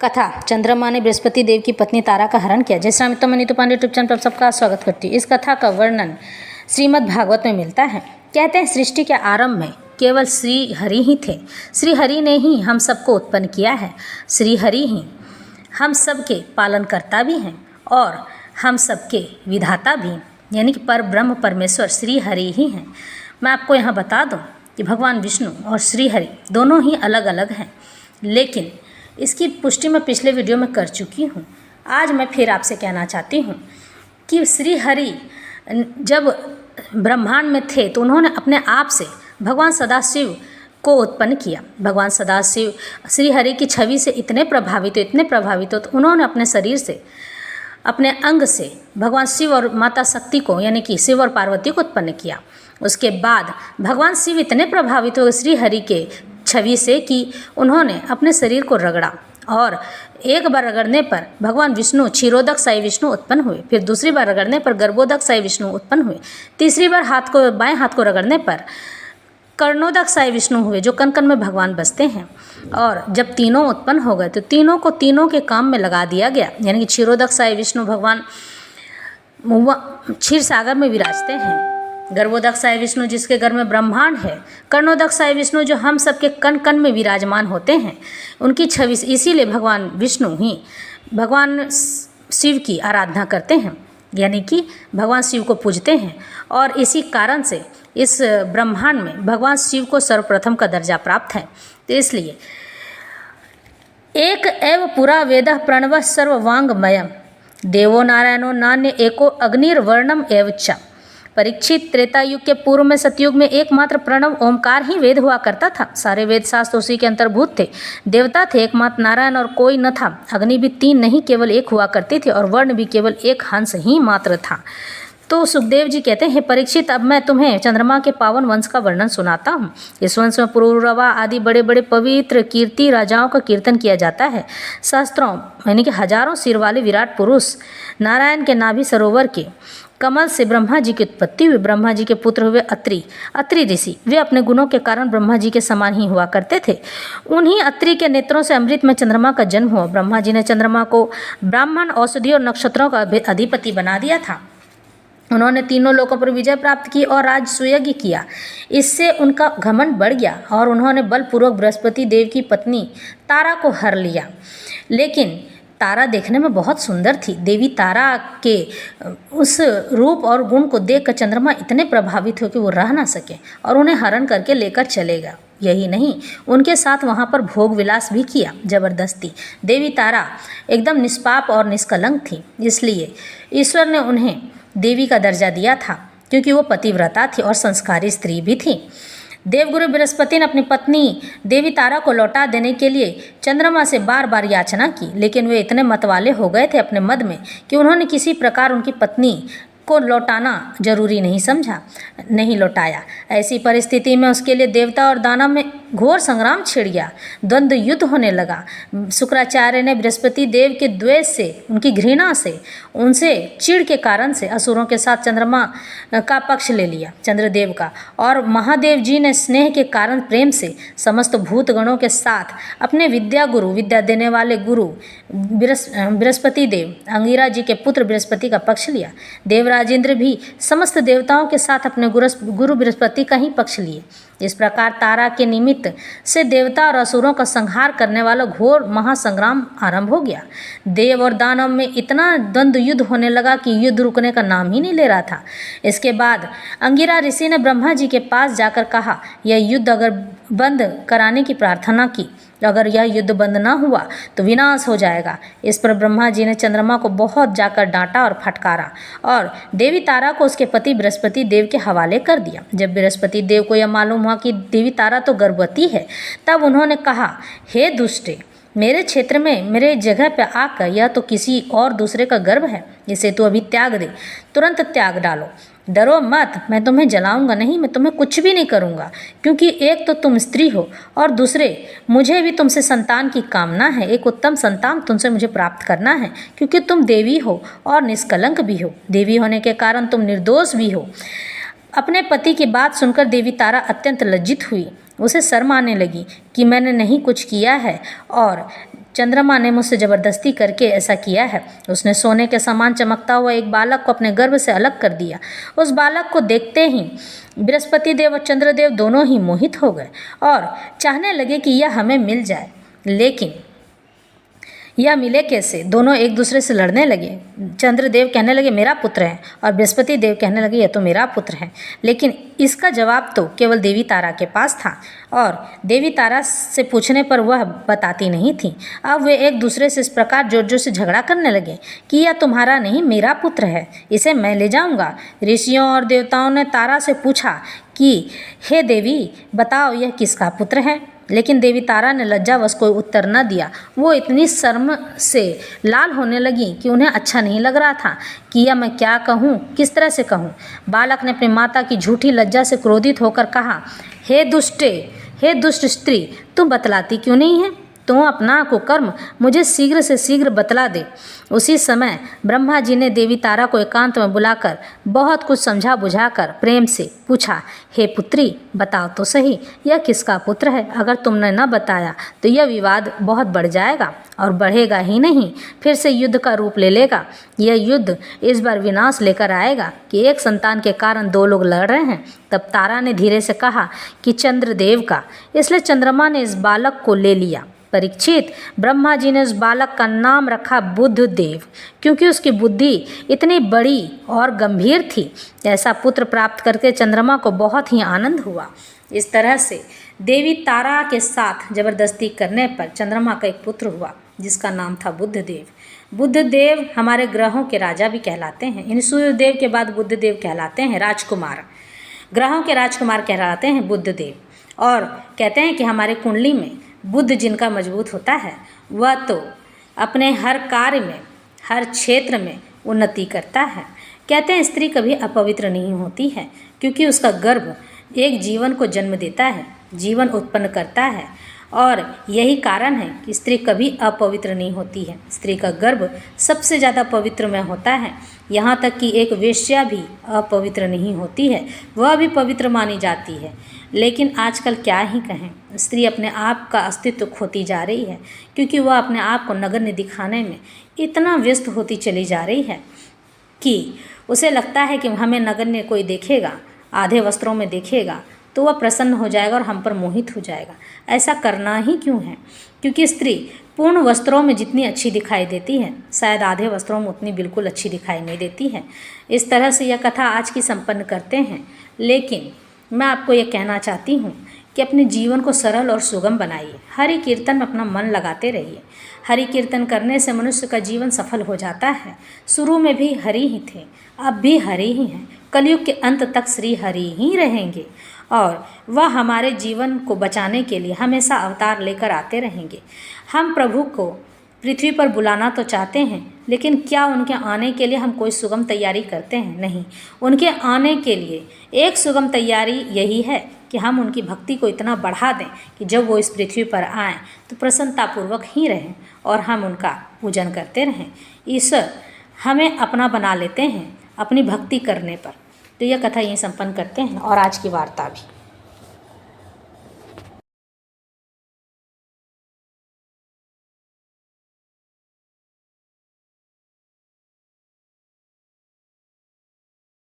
कथा चंद्रमा ने बृहस्पति देव की पत्नी तारा का हरण किया। जय श्री राम। मैं नीतू पांडे यूट्यूब चैनल पर सबका स्वागत करती हूँ। इस कथा का वर्णन श्रीमद् भागवत में मिलता है। कहते हैं सृष्टि के आरंभ में केवल श्री हरि ही थे। श्री हरि ने ही हम सबको उत्पन्न किया है। श्री हरि ही हम सबके पालनकर्ता भी हैं और हम सबके विधाता भी, यानी कि पर ब्रह्म परमेश्वर श्री हरि ही हैं। मैं आपको यहाँ बता दूँ कि भगवान विष्णु और श्री हरि दोनों ही अलग अलग हैं, लेकिन इसकी पुष्टि मैं पिछले वीडियो में कर चुकी हूँ। आज मैं फिर आपसे कहना चाहती हूँ कि श्री हरि जब ब्रह्मांड में थे तो उन्होंने अपने आप से भगवान सदाशिव को उत्पन्न किया। भगवान सदाशिव श्री हरि की छवि से इतने प्रभावित हो तो उन्होंने अपने शरीर से, अपने अंग से भगवान शिव और माता शक्ति को, यानी कि शिव और पार्वती को उत्पन्न किया। उसके बाद भगवान शिव इतने प्रभावित हो श्री हरि के छवि से कि उन्होंने अपने शरीर को रगड़ा और एक बार रगड़ने पर भगवान विष्णु क्षीरोदक साई विष्णु उत्पन्न हुए। फिर दूसरी बार रगड़ने पर गर्भोदक साई विष्णु उत्पन्न हुए। तीसरी बार बाएं हाथ को रगड़ने पर कर्णोदक साई विष्णु हुए, जो कण कण में भगवान बसते हैं। और जब तीनों उत्पन्न हो गए तो तीनों को तीनों के काम में लगा दिया गया, यानी कि क्षीरोदक साई विष्णु भगवान क्षीर सागर में विराजते हैं। गर्भोदक साई विष्णु जिसके घर में ब्रह्मांड है, कर्णोदक साई विष्णु जो हम सबके कण कण में विराजमान होते हैं, उनकी छवि, इसीलिए भगवान विष्णु ही भगवान शिव की आराधना करते हैं, यानी कि भगवान शिव को पूजते हैं। और इसी कारण से इस ब्रह्मांड में भगवान शिव को सर्वप्रथम का दर्जा प्राप्त है। तो इसलिए एक एव पुरा वेदः प्रणवः सर्ववांगमयम् देवो नारायणो नान्य एको अग्निर्वर्णम एव च। परीक्षित त्रेता युग के पूर्व में सतयुग में एकमात्र प्रणव ओमकार ही वेद हुआ करता था। सारे वेद शास्त्र उसी के अंतर्भूत थे। देवता थे एकमात्र नारायण और कोई न था। अग्नि भी तीन नहीं केवल एक हुआ करती थी और वर्ण भी केवल एक हंस ही मात्र था। तो सुखदेव जी कहते हैं, परीक्षित अब मैं तुम्हें चंद्रमा के पावन वंश का वर्णन सुनाता हूँ। इस वंश में पुरुरवा आदि बड़े बड़े पवित्र कीर्ति राजाओं का कीर्तन किया जाता है। सहस्त्रों यानी कि हजारों सिर वाले विराट पुरुष नारायण के नाभि सरोवर के कमल से ब्रह्मा जी की उत्पत्ति हुई। ब्रह्मा जी के पुत्र हुए अत्रि ऋषि। वे अपने गुणों के कारण ब्रह्मा जी के समान ही हुआ करते थे। उन्हीं अत्रि के नेत्रों से अमृत में चंद्रमा का जन्म हुआ। ब्रह्मा जी ने चंद्रमा को ब्राह्मण, औषधि और नक्षत्रों का अधिपति बना दिया था। उन्होंने तीनों लोकों पर विजय प्राप्त की और राजसूयज्ञ किया। इससे उनका घमंड बढ़ गया और उन्होंने बलपूर्वक बृहस्पति देव की पत्नी तारा को हर लिया। लेकिन तारा देखने में बहुत सुंदर थी। देवी तारा के उस रूप और गुण को देखकर चंद्रमा इतने प्रभावित हो कि वो रह ना सके और उन्हें हरण करके लेकर चलेगा। यही नहीं, उनके साथ वहाँ पर भोग विलास भी किया जबरदस्ती। देवी तारा एकदम निष्पाप और निष्कलंक थी, इसलिए ईश्वर ने उन्हें देवी का दर्जा दिया था, क्योंकि वो पतिव्रता थी और संस्कारी स्त्री भी थी। देवगुरु बृहस्पति ने अपनी पत्नी देवी तारा को लौटा देने के लिए चंद्रमा से बार बार याचना की, लेकिन वे इतने मतवाले हो गए थे अपने मद में कि उन्होंने किसी प्रकार उनकी पत्नी को लौटाना जरूरी नहीं समझा, नहीं लौटाया। ऐसी परिस्थिति में उसके लिए देवता और दानव में घोर संग्राम छिड़ गया। द्वंद्व युद्ध होने लगा। शुक्राचार्य ने बृहस्पति देव के द्वेष से, उनकी घृणा से, उनसे चिढ़ के कारण से असुरों के साथ चंद्रमा का पक्ष ले लिया, चंद्रदेव का। और महादेव जी ने स्नेह के कारण प्रेम से समस्त भूतगणों के साथ अपने विद्या देने वाले गुरु बृहस्पति देव, अंगिरा जी के पुत्र बृहस्पति का पक्ष लिया। देवराजेंद्र भी समस्त देवताओं के साथ अपने गुरु बृहस्पति का ही पक्ष लिए। इस प्रकार तारा के निमित्त से देवता और असुरों का संहार करने वाला घोर महासंग्राम आरंभ हो गया। देव और दानव में इतना द्वंद्व युद्ध होने लगा कि युद्ध रुकने का नाम ही नहीं ले रहा था। इसके बाद अंगिरा ऋषि ने ब्रह्मा जी के पास जाकर कहा, यह युद्ध अगर बंद कराने की प्रार्थना की। अगर यह युद्ध बंद ना हुआ तो विनाश हो जाएगा। इस पर ब्रह्मा जी ने चंद्रमा को बहुत जाकर डांटा और फटकारा और देवी तारा को उसके पति बृहस्पति देव के हवाले कर दिया। जब बृहस्पति देव को यह मालूम हुआ कि देवी तारा तो गर्भवती है, तब उन्होंने कहा, हे दुष्टे, मेरे क्षेत्र में, मेरे जगह पर आकर यह तो किसी और दूसरे का गर्भ है, इसे तो अभी त्याग दे, तुरंत त्याग डालो। डरो मत, मैं तुम्हें जलाऊंगा नहीं, मैं तुम्हें कुछ भी नहीं करूंगा, क्योंकि एक तो तुम स्त्री हो और दूसरे मुझे भी तुमसे संतान की कामना है। एक उत्तम संतान तुमसे मुझे प्राप्त करना है, क्योंकि तुम देवी हो और निष्कलंक भी हो। देवी होने के कारण तुम निर्दोष भी हो। अपने पति की बात सुनकर देवी तारा अत्यंत लज्जित हुई। उसे शर्म आने लगी कि मैंने नहीं कुछ किया है और चंद्रमा ने मुझसे ज़बरदस्ती करके ऐसा किया है। उसने सोने के समान चमकता हुआ एक बालक को अपने गर्भ से अलग कर दिया। उस बालक को देखते ही बृहस्पति देव और चंद्रदेव दोनों ही मोहित हो गए और चाहने लगे कि यह हमें मिल जाए, लेकिन यह मिले कैसे। दोनों एक दूसरे से लड़ने लगे। चंद्रदेव कहने लगे मेरा पुत्र है, और बृहस्पति देव कहने लगे यह तो मेरा पुत्र है। लेकिन इसका जवाब तो केवल देवी तारा के पास था, और देवी तारा से पूछने पर वह बताती नहीं थी। अब वे एक दूसरे से इस प्रकार जोर जोर से झगड़ा करने लगे कि यह तुम्हारा नहीं, मेरा पुत्र है, इसे मैं ले जाऊंगा। ऋषियों और देवताओं ने तारा से पूछा कि हे देवी, बताओ यह किसका पुत्र है। लेकिन देवी तारा ने लज्जावश कोई उत्तर न दिया। वो इतनी शर्म से लाल होने लगी कि उन्हें अच्छा नहीं लग रहा था कि यह मैं क्या कहूँ, किस तरह से कहूँ। बालक ने अपनी माता की झूठी लज्जा से क्रोधित होकर कहा, हे दुष्ट स्त्री, तुम बतलाती क्यों नहीं है? तो अपना कुकर्म मुझे शीघ्र से शीघ्र बतला दे। उसी समय ब्रह्मा जी ने देवी तारा को एकांत में बुलाकर बहुत कुछ समझा बुझाकर प्रेम से पूछा, हे पुत्री, बताओ तो सही, यह किसका पुत्र है? अगर तुमने न बताया तो यह विवाद बहुत बढ़ जाएगा, और बढ़ेगा ही नहीं, फिर से युद्ध का रूप ले लेगा। यह युद्ध इस बार विनाश लेकर आएगा कि एक संतान के कारण दो लोग लड़ रहे हैं। तब तारा ने धीरे से कहा कि चंद्रदेव का, इसलिए चंद्रमा ने इस बालक को ले लिया। परीक्षित, ब्रह्मा जी ने उस बालक का नाम रखा बुद्धदेव, क्योंकि उसकी बुद्धि इतनी बड़ी और गंभीर थी। ऐसा पुत्र प्राप्त करके चंद्रमा को बहुत ही आनंद हुआ। इस तरह से देवी तारा के साथ जबरदस्ती करने पर चंद्रमा का एक पुत्र हुआ, जिसका नाम था बुद्धदेव। बुद्धदेव हमारे ग्रहों के राजा भी कहलाते हैं। इन सूर्यदेव के बाद बुद्धदेव कहलाते हैं राजकुमार। ग्रहों के राजकुमार कहलाते हैं बुद्धदेव, और कहते हैं कि हमारे कुंडली में बुध जिनका मजबूत होता है, वह तो अपने हर कार्य में, हर क्षेत्र में उन्नति करता है। कहते हैं स्त्री कभी अपवित्र नहीं होती है, क्योंकि उसका गर्भ एक जीवन को जन्म देता है, जीवन उत्पन्न करता है, और यही कारण है कि स्त्री कभी अपवित्र नहीं होती है। स्त्री का गर्भ सबसे ज़्यादा पवित्र में होता है। यहाँ तक कि एक वेश्या भी अपवित्र नहीं होती है, वह भी पवित्र मानी जाती है। लेकिन आजकल क्या ही कहें, स्त्री अपने आप का अस्तित्व खोती जा रही है, क्योंकि वह अपने आप को नगण्य दिखाने में इतना व्यस्त होती चली जा रही है कि उसे लगता है कि हमें नगण्य कोई देखेगा, आधे वस्त्रों में देखेगा तो वह प्रसन्न हो जाएगा और हम पर मोहित हो जाएगा। ऐसा करना ही क्यों है? क्योंकि स्त्री पूर्ण वस्त्रों में जितनी अच्छी दिखाई देती है, शायद आधे वस्त्रों में उतनी बिल्कुल अच्छी दिखाई नहीं देती है। इस तरह से यह कथा आज की संपन्न करते हैं। लेकिन मैं आपको ये कहना चाहती हूँ कि अपने जीवन को सरल और सुगम बनाइए। हरि कीर्तन में अपना मन लगाते रहिए। हरि कीर्तन करने से मनुष्य का जीवन सफल हो जाता है। शुरू में भी हरि ही थे, अब भी हरि ही हैं, कलयुग के अंत तक श्री हरि ही रहेंगे, और वह हमारे जीवन को बचाने के लिए हमेशा अवतार लेकर आते रहेंगे। हम प्रभु को पृथ्वी पर बुलाना तो चाहते हैं, लेकिन क्या उनके आने के लिए हम कोई सुगम तैयारी करते हैं? नहीं। उनके आने के लिए एक सुगम तैयारी यही है कि हम उनकी भक्ति को इतना बढ़ा दें कि जब वो इस पृथ्वी पर आएँ तो प्रसन्नतापूर्वक ही रहें और हम उनका पूजन करते रहें। ईश्वर हमें अपना बना लेते हैं अपनी भक्ति करने पर। तो यह कथा यहीं संपन्न करते हैं और आज की वार्ता भी।